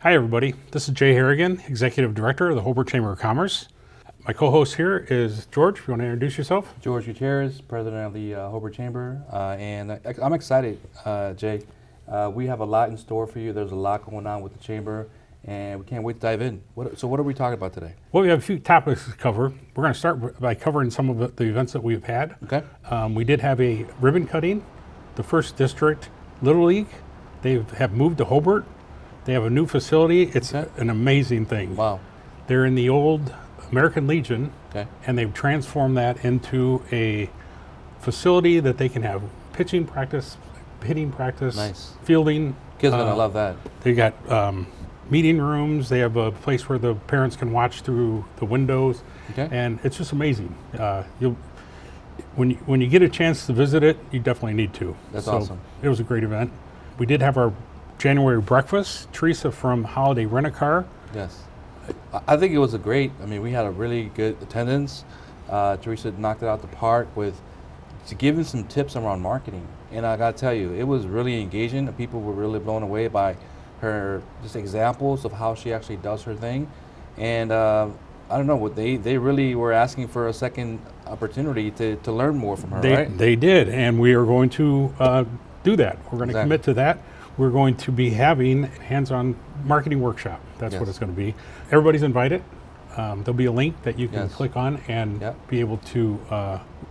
Hi everybody, this is Jay Harrigan, Executive Director of the Hobart Chamber of Commerce. My co-host here is George. If you want to introduce yourself. George Gutierrez, President of the Hobart Chamber, and I'm excited, Jay. We have a lot in store for you. There's a lot going on with the Chamber, and we can't wait to dive in. So what are we talking about today? Well, we have a few topics to cover. We're going to start by covering some of the events that we've had. Okay. We did have a ribbon cutting, the First District Little League. They have moved to Hobart. They have a new facility. It's an amazing thing. Wow. They're in the old American Legion, Okay. and they've transformed that into a facility that they can have pitching practice, hitting practice, Nice. fielding. Kids are gonna love that. They got meeting rooms. They have a place where the parents can watch through the windows, Okay. and it's just amazing. When you get a chance to visit it, you definitely need to. That's awesome. It was a great event. We did have our January breakfast. Teresa from Holiday Rent-A-Car. Yes. I think it was we had a really good attendance. Teresa knocked it out the park with giving some tips around marketing. And I gotta tell you, it was really engaging. The people were really blown away by her just examples of how she actually does her thing. And I don't know, they really were asking for a second opportunity to learn more from her, right? They did, and we are going to do that. We're going to commit to that. We're going to be having hands-on marketing workshop. That's what it's going to be. Everybody's invited. There'll be a link that you can click on and be able to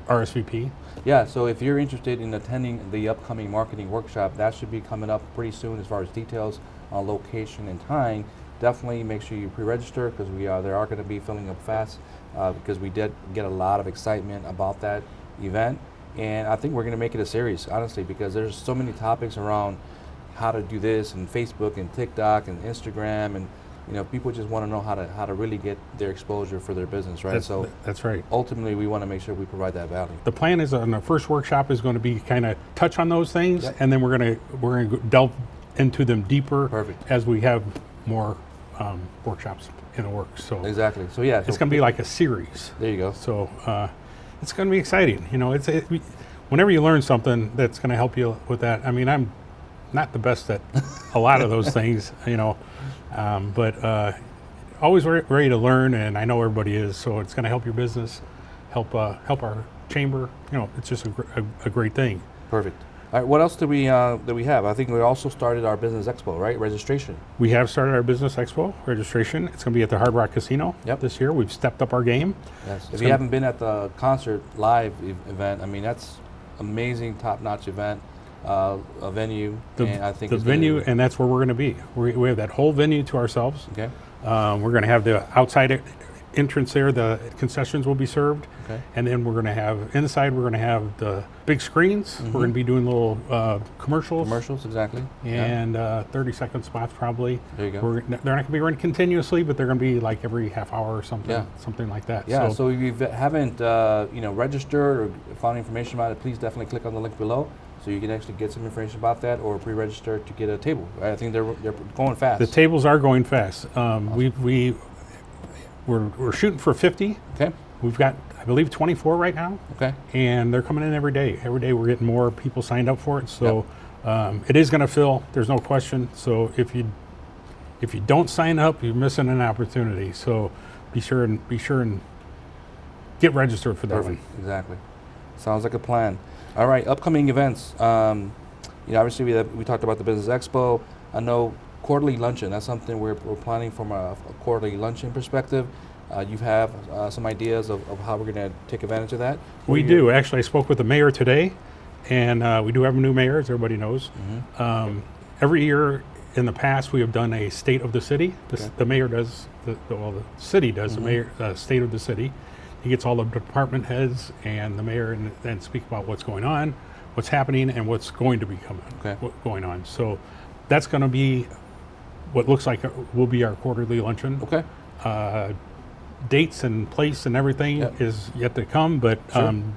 RSVP. Yeah, so if you're interested in attending the upcoming marketing workshop, that should be coming up pretty soon as far as details on location and time. Definitely make sure you pre-register because they are going to be filling up fast because we did get a lot of excitement about that event. And I think we're going to make it a series, honestly, because there's so many topics around how to do this, and Facebook and TikTok and Instagram, and people just want to know how to really get their exposure for their business, right? That's right. Ultimately, we want to make sure we provide that value. The plan is on the first workshop is going to be kind of touch on those things, and then we're going to delve into them deeper as we have more workshops in the works. So exactly. So yeah, it's going to be like a series. There you go. So it's going to be exciting. Whenever you learn something that's going to help you with that. I mean, I'm not the best at a lot of those things, but always ready to learn, and I know everybody is, so it's going to help your business, help our chamber. It's just a great thing. Perfect. All right, what else do we have? I think we also started our business expo, right? Registration. We have started our business expo registration. It's going to be at the Hard Rock Casino this year. We've stepped up our game. Yes. If you haven't been at the concert live event, I mean, that's amazing, top-notch event. A venue, and I think the venue, and that's where we're going to be. We have that whole venue to ourselves. Okay. We're going to have the outside entrance there. The concessions will be served, and then we're going to have inside. We're going to have the big screens. We're going to be doing little commercials. Commercials, exactly. And 30-second spots probably. There you go. They're not going to be run continuously, but they're going to be like every half hour or something. Something like that. Yeah. So if you haven't registered or found information about it, please definitely click on the link below, so you can actually get some information about that or pre-register to get a table. I think they're going fast. The tables are going fast. Awesome. We're shooting for 50. Okay. We've got, I believe, 24 right now. Okay. And they're coming in every day. Every day we're getting more people signed up for it. So it is going to fill. There's no question. So if you don't sign up, you're missing an opportunity. So be sure and get registered for that one. Exactly. Sounds like a plan. All right, upcoming events. Obviously we talked about the Business Expo. I know quarterly luncheon. That's something we're planning from a quarterly luncheon perspective. You have some ideas of how we're going to take advantage of that? We do. Actually, I spoke with the mayor today, and we do have a new mayor, as everybody knows. Every year in the past, we have done a state of the city. The mayor does, the city does the mayor state of the city. He gets all the department heads and the mayor and then speak about what's going on, what's happening, and what's going to be going on. So that's going to be what looks like will be our quarterly luncheon. Okay. Dates and place and everything is yet to come, but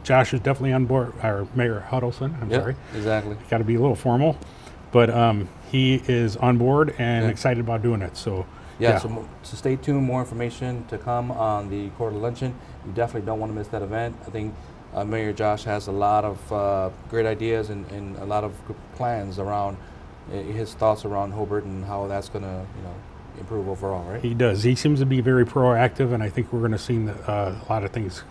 Josh is definitely on board. Our Mayor Huddlestun, I'm sorry. Exactly. Got to be a little formal, but he is on board and excited about doing it. So so stay tuned. More information to come on the quarterly luncheon. You definitely don't want to miss that event. I think Mayor Josh has a lot of great ideas and a lot of plans around his thoughts around Hobart and how that's going to improve overall, right? He does. He seems to be very proactive, and I think we're going to see a lot of things,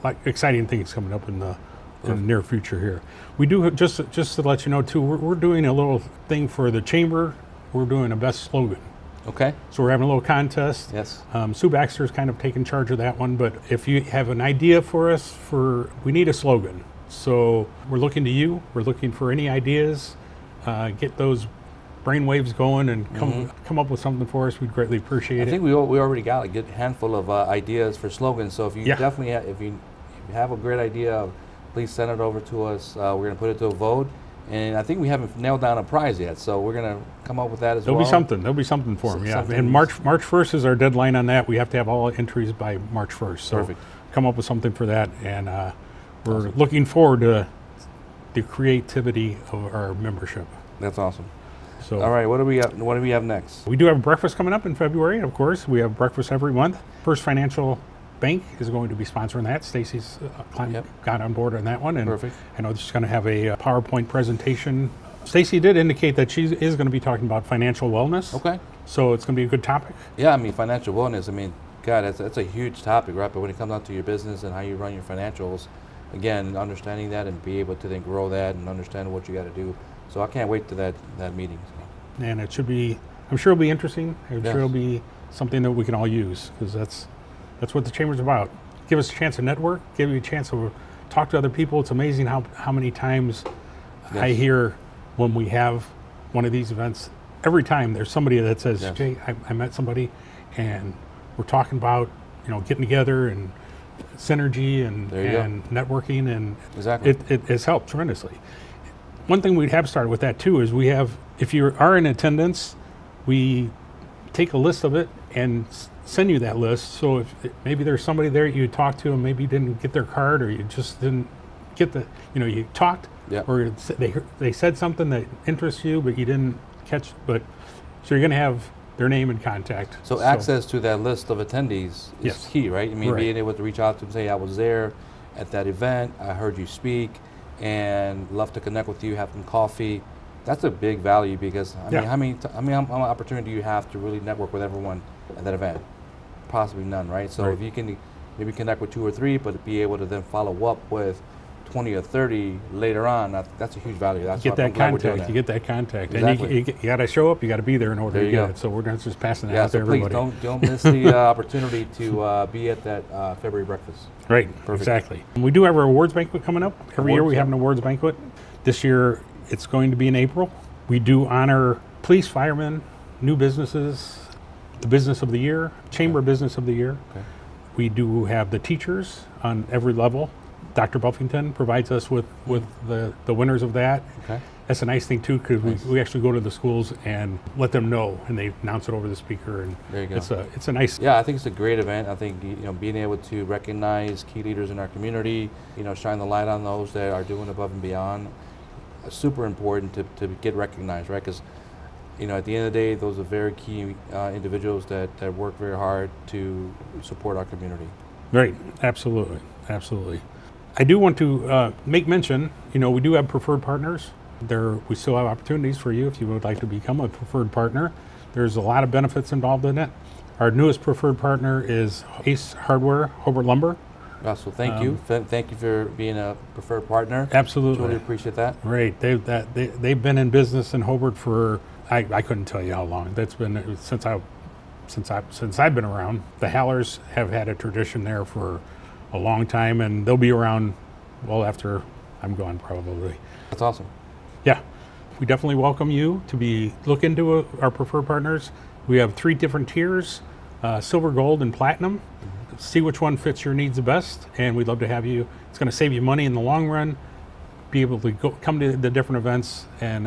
like exciting things coming up in the near future here. We do, just to let you know too, we're doing a little thing for the chamber. We're doing a best slogan. Okay. So we're having a little contest. Yes. Sue Baxter's kind of taking charge of that one, but if you have an idea for us, we need a slogan. So we're looking to you. We're looking for any ideas. Get those brainwaves going and come up with something for us. We'd greatly appreciate it. I think we already got a good handful of ideas for slogans. So if you definitely if you have a great idea, please send it over to us. We're going to put it to a vote. And I think we haven't nailed down a prize yet, so we're going to come up with that as well. There'll be something for them, yeah. And March 1st is our deadline on that. We have to have all entries by March 1st. So perfect. Come up with something for that, and we're looking forward to the creativity of our membership. That's awesome. So, all right, what do we have next? We do have breakfast coming up in February, of course. We have breakfast every month. First Financial Bank is going to be sponsoring that. Stacy's got on board on that one, and perfect. I know she's going to have a PowerPoint presentation. Stacy did indicate that she is going to be talking about financial wellness. Okay. So it's going to be a good topic. Yeah, I mean, financial wellness, I mean, God, that's a huge topic, right? But when it comes down to your business and how you run your financials, again, understanding that and be able to then grow that and understand what you got to do. So I can't wait to that meeting. So. And it should be, I'm sure it'll be interesting. I'm sure it'll be something that we can all use, because that's what the Chamber's about. Give us a chance to network, give you a chance to talk to other people. It's amazing how many times I hear when we have one of these events, every time there's somebody that says, Jay, I met somebody and we're talking about, getting together and synergy and networking, and it has helped tremendously. One thing we have started with that too is we have, if you are in attendance, we take a list of it and send you that list. So if maybe there's somebody there you talked to and maybe you didn't get their card, or you just didn't get you talked, or they said something that interests you but you didn't catch, so you're going to have their name and contact. So access to that list of attendees is key, right? I mean, being able to reach out to them, say, I was there at that event, I heard you speak, and love to connect with you, have some coffee. That's a big value, because I mean, how many opportunity do you have to really network with everyone at that event? Possibly none, right? So if you can maybe connect with 2 or 3, but be able to then follow up with 20 or 30 later on, that's a huge value. That's get that contact. You get that contact, exactly. And you got to show up. You got to be there in order to get it. So we're not just passing that out to everybody. Please don't miss the opportunity to be at that February breakfast. Right, exactly. And we do have our awards banquet coming up. Every year we have an awards banquet. This year it's going to be in April. We do honor police, firemen, new businesses, the business of the year, chamber business of the year. Okay. We do have the teachers on every level. Dr. Buffington provides us with the winners of that. Okay. That's a nice thing too, because we actually go to the schools and let them know, and they announce it over the speaker. And there you go. It's a nice. Yeah, I think it's a great event. I think being able to recognize key leaders in our community, shine the light on those that are doing above and beyond, super important to get recognized, right? Because at the end of the day, those are very key individuals that work very hard to support our community. Right. Absolutely. Absolutely. I do want to make mention, we do have preferred partners. We still have opportunities for you if you would like to become a preferred partner. There's a lot of benefits involved in it. Our newest preferred partner is Ace Hardware, Hobart Lumber. So thank you. Thank you for being a preferred partner. Absolutely. Really appreciate that. Right. They've been in business in Hobart for, I couldn't tell you how long. That's been since I've been around. The Hallers have had a tradition there for a long time, and they'll be around after I'm gone, probably. That's awesome. Yeah, we definitely welcome you to look into our preferred partners. We have 3 different tiers: silver, gold, and platinum. See which one fits your needs the best, and we'd love to have you. It's going to save you money in the long run. Be able to come to the different events and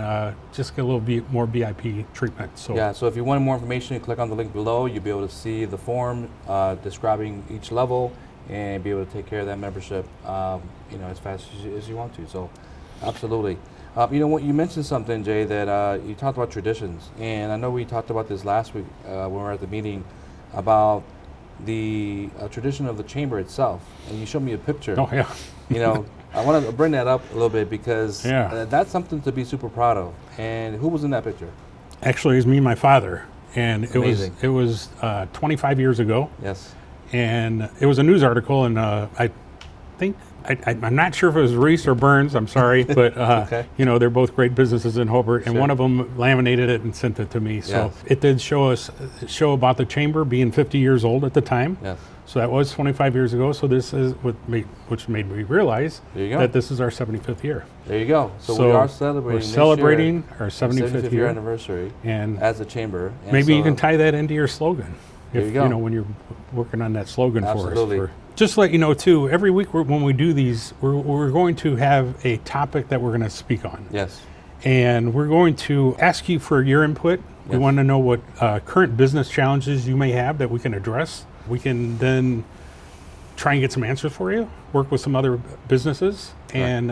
just get a little more VIP treatment. So if you want more information, click on the link below. You'll be able to see the form describing each level, and be able to take care of that membership, as fast as you want to. So, absolutely. You mentioned something, Jay, that you talked about traditions, and I know we talked about this last week when we were at the meeting about the tradition of the chamber itself, and you showed me a picture. Oh yeah. I want to bring that up a little bit, because that's something to be super proud of. And who was in that picture? Actually, it was me and my father. and Amazing. it was 25 years ago. Yes. And it was a news article, and I think I'm not sure if it was Reese or Burns. I'm sorry, but Okay. you know, they're both great businesses in Hobart, and Sure. one of them laminated it and sent it to me. So Yes. it did show about the chamber being 50 years old at the time. Yes. So that was 25 years ago. So this is which made me realize There you go. that this is our 75th year. There you go. So we are celebrating. We're this celebrating year, our our 75th year anniversary and as a chamber. And maybe you so- can tie that into your slogan. There If you go. know when you're working on that slogan Absolutely. for us. Just to let you know too, every week when we do these, we're going to have a topic that we're going to speak on. Yes. And we're going to ask you for your input. We Yes. want to know what current business challenges you may have that we can address. We can then try and get some answers for you, work with some other businesses, and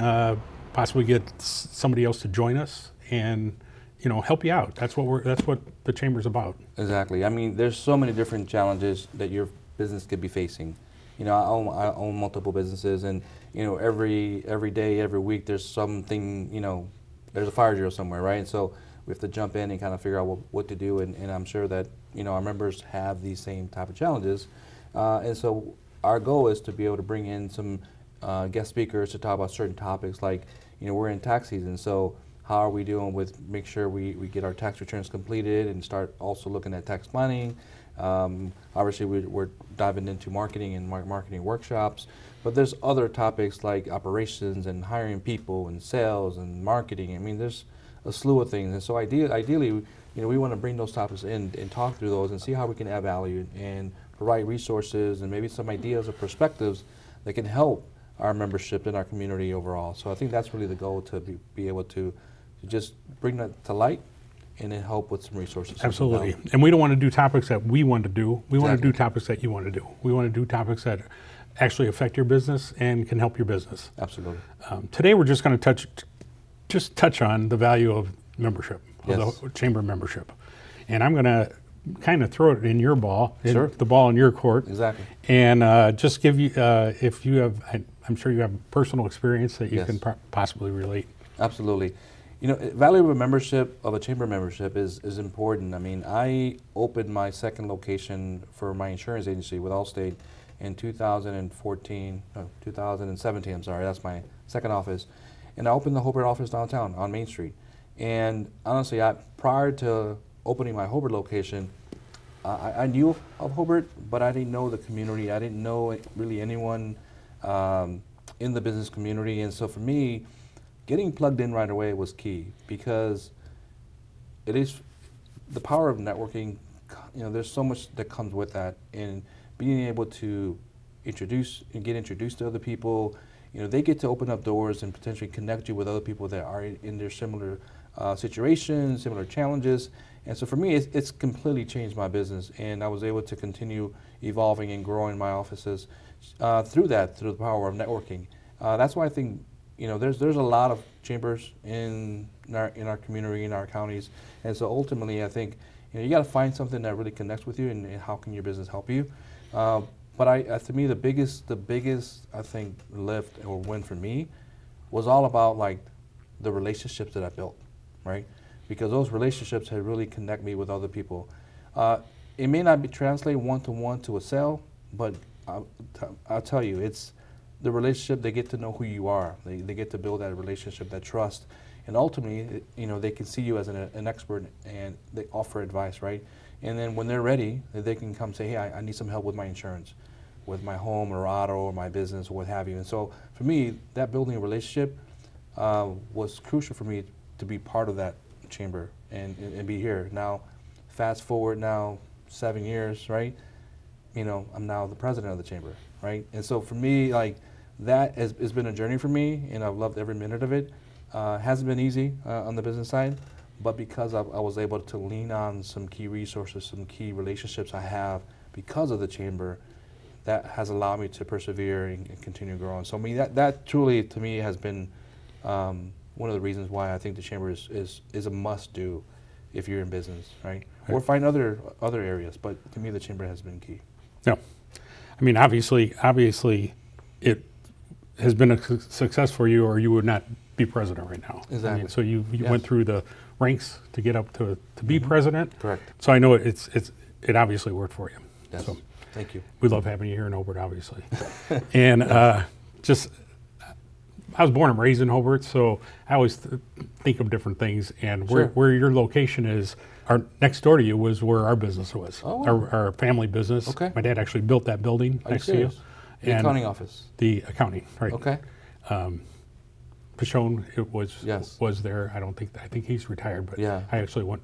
possibly get somebody else to join us and, you know, help you out. That's what the chamber's about. Exactly. I mean, there's so many different challenges that your business could be facing. You know, I own multiple businesses, and you know, every day, every week, there's something. You know, there's a fire drill somewhere, right? And so we have to jump in and kind of figure out what to do. And I'm sure that, you know, our members have these same type of challenges. And so our goal is to be able to bring in some guest speakers to talk about certain topics, like, you know, we're in tax season, so how are we doing with make sure we get our tax returns completed and start also looking at tax planning. Obviously, we're diving into marketing and marketing workshops, but there's other topics like operations and hiring people and sales and marketing. I mean, there's a slew of things, and so ideally, you know, we want to bring those topics in and talk through those and see how we can add value and provide resources and maybe some ideas or perspectives that can help our membership and our community overall. So I think that's really the goal, to be able to just bring that to light and then help with some resources. Absolutely. And we don't want to do topics that we want to do. We want to Exactly. do topics that you want to do. We want to do topics that actually affect your business and can help your business. Absolutely. Today we're just going to touch on the value of membership, of Yes. the chamber membership. And I'm going to kind of throw it in your ball, Sure. the ball in your court. Exactly. And just give you, if you have, I'm sure you have personal experience that you Yes. can possibly relate. Absolutely. You know, value of a membership, of a chamber membership is important. I mean, I opened my second location for my insurance agency with Allstate in 2017, I'm sorry, that's my second office. And I opened the Hobart office downtown on Main Street. And honestly, prior to opening my Hobart location, I knew of Hobart, but I didn't know the community. I didn't know really anyone in the business community. And so for me, getting plugged in right away was key, because it is the power of networking. You know, there's so much that comes with that, and being able to get introduced to other people. You know, they get to open up doors and potentially connect you with other people that are in their similar situations, similar challenges. And so for me, it's completely changed my business, and I was able to continue evolving and growing my offices through the power of networking. That's why I think, you know, there's a lot of chambers in our community, in our counties, and so ultimately, I think, you know, you got to find something that really connects with you, and how can your business help you. But to me, the biggest I think lift or win for me was all about like the relationships that I built, right? Because those relationships had really connect me with other people. It may not be translated one-to-one to a sale, but I'll tell you, it's the relationship. They get to know who you are. They get to build that relationship, that trust, and ultimately, you know, they can see you as an expert, and they offer advice, right? And then when they're ready, they can come say, hey, I need some help with my insurance, with my home or auto or my business or what have you. And so for me, that building a relationship was crucial for me to be part of that chamber and be here. Now, fast forward now 7 years, right? You know, I'm now the president of the chamber, right? And so for me, like, that has been a journey for me, and I've loved every minute of it. Hasn't been easy on the business side, but because I was able to lean on some key resources, some key relationships I have because of the chamber, that has allowed me to persevere and continue growing. So I mean, that truly, to me, has been one of the reasons why I think the chamber is a must-do if you're in business, right? Or find other areas, but to me, the chamber has been key. No, I mean, obviously, it has been a success for you, or you would not be president right now. Exactly. I mean, so you went through the ranks to get up to be president. Correct. So I know it obviously worked for you. Yes. So Thank you. we love having you here in Hobart, obviously. And I was born and raised in Hobart, so I always think of different things. And where your location is, next door to you was where our business was. Oh, wow. Our family business. Okay. My dad actually built that building next to you. The accounting office. The accounting, right. Okay. Pichon was there. I think he's retired, but Yeah. I actually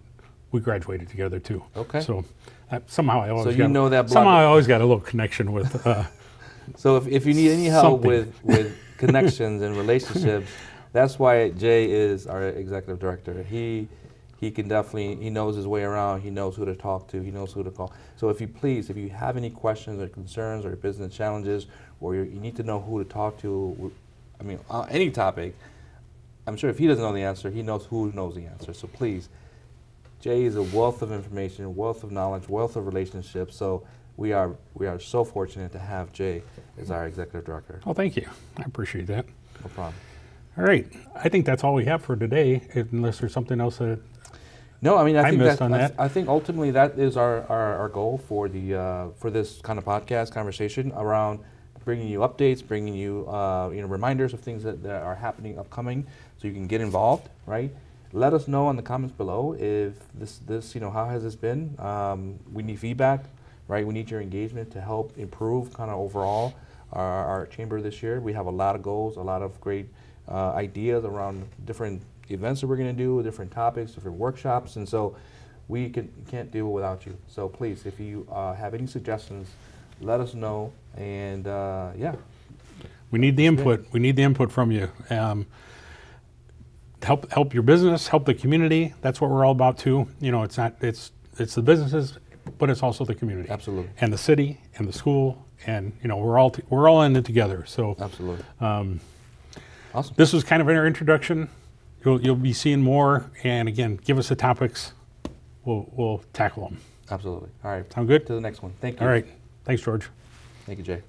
we graduated together too. Okay. So somehow I always that block. Somehow I always got a little connection with. So if you need any help Something. with connections and relationships, that's why Jay is our executive director. He can definitely, he knows his way around. He knows who to talk to. He knows who to call. So if you have any questions or concerns or business challenges, or you need to know who to talk to, I mean, any topic, I'm sure if he doesn't know the answer, he knows who knows the answer. So please, Jay is a wealth of information, wealth of knowledge, wealth of relationships. So we are so fortunate to have Jay as our executive director. Oh, thank you. I appreciate that. No problem. All right. I think that's all we have for today, unless there's something else that. No, I mean, I think missed on that. I think ultimately that is our goal for for this kind of podcast conversation around bringing you updates, bringing you reminders of things that are happening, upcoming, so you can get involved, right? Let us know in the comments below if this how has this been? We need feedback, right? We need your engagement to help improve kind of overall our chamber this year. We have a lot of goals, a lot of great ideas around different events that we're going to do, different topics, different workshops, and so we can't do it without you. So please, if you have any suggestions, let us know, and we need the input. We need the input from you. Help your business, help the community. That's what we're all about too. It's the businesses, but it's also the community. Absolutely. And the city and the school, and we're all in it together. So absolutely. Awesome. This was kind of our introduction. You'll be seeing more, and again, give us the topics. We'll tackle them. Absolutely. All right. Sound good? To the next one. Thank you. All right. Thanks, George. Thank you, Jay.